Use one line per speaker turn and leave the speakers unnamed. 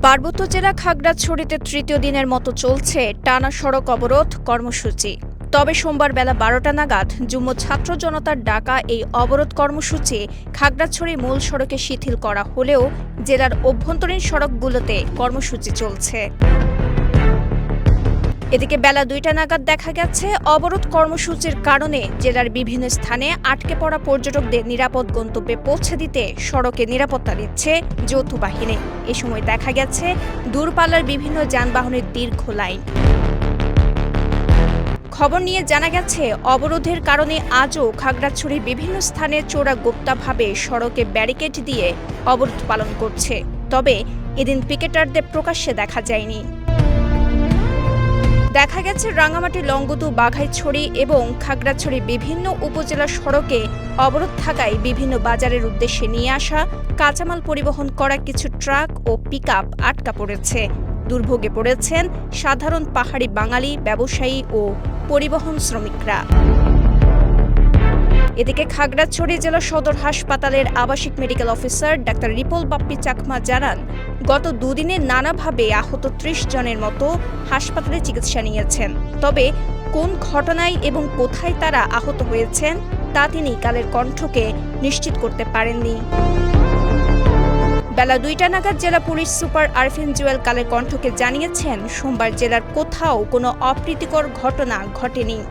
পার্বত্য জেলা খাগড়াছড়িতে তৃতীয় দিনের মতো চলছে টানা সড়ক অবরোধ কর্মসূচি। তবে সোমবার বেলা ১২টা নাগাদ যুগ্ম ছাত্র জনতার ডাকা এই অবরোধ কর্মসূচি খাগড়াছড়ি মূল সড়কে শিথিল করা হলেও জেলার অভ্যন্তরীণ সড়কগুলোতে কর্মসূচি চলছে। এদিকে বেলা ২টা নাগাদ দেখা গেছে অবরোধ কর্মসূচির কারণে জেলার বিভিন্ন স্থানে আটকে পড়া পর্যটকদের নিরাপদ গন্তব্যে পৌঁছে দিতে সড়কে নিরাপত্তা দিচ্ছে যৌথ বাহিনী। এ সময় দেখা গেছে দূরপাল্লার বিভিন্ন যানবাহনের দীর্ঘ লাইন। খবর নিয়ে জানা গেছে অবরোধের কারণে আজও খাগড়াছড়ির বিভিন্ন স্থানে চোরাগোপ্তাভাবে সড়কে ব্যারিকেড দিয়ে অবরোধ পালন করছে। তবে এদিন পিকেটারদের প্রকাশ্যে দেখা যায়নি। দেখা গেছে রাঙামাটি, লংগদু, বাঘাইছড়ি এবং খাগড়াছড়ির বিভিন্ন উপজেলা সড়কে অবরোধ থাকায় বিভিন্ন বাজারের উদ্দেশ্যে নিয়ে আসা কাঁচামাল পরিবহন করা কিছু ট্রাক ও পিকআপ আটকা পড়েছে। দুর্ভোগে পড়েছেন সাধারণ পাহাড়ি বাঙালি, ব্যবসায়ী ও পরিবহন শ্রমিকরা। এদিকে খাগড়াছড়ি জেলা সদর হাসপাতালের আবাসিক medical officer doctor ripple Bappi Chakma জানান, গত দুদিনে নানাভাবে আহত ৩০ জনের মতো হাসপাতালে চিকিৎসা নিয়েছেন। তবে কোন ঘটনায় এবং কোথায় তারা আহত হয়েছেন তা তিনি কালের কণ্ঠকে নিশ্চিত করতে পারেননি। বেলা ২টা নাগাদ জেলা পুলিশ সুপার আরফিন জুয়েল কালের কণ্ঠকে জানিয়েছেন, সোমবার জেলার কোথাও কোনো অপ্রীতিকর ঘটনা ঘটেনি।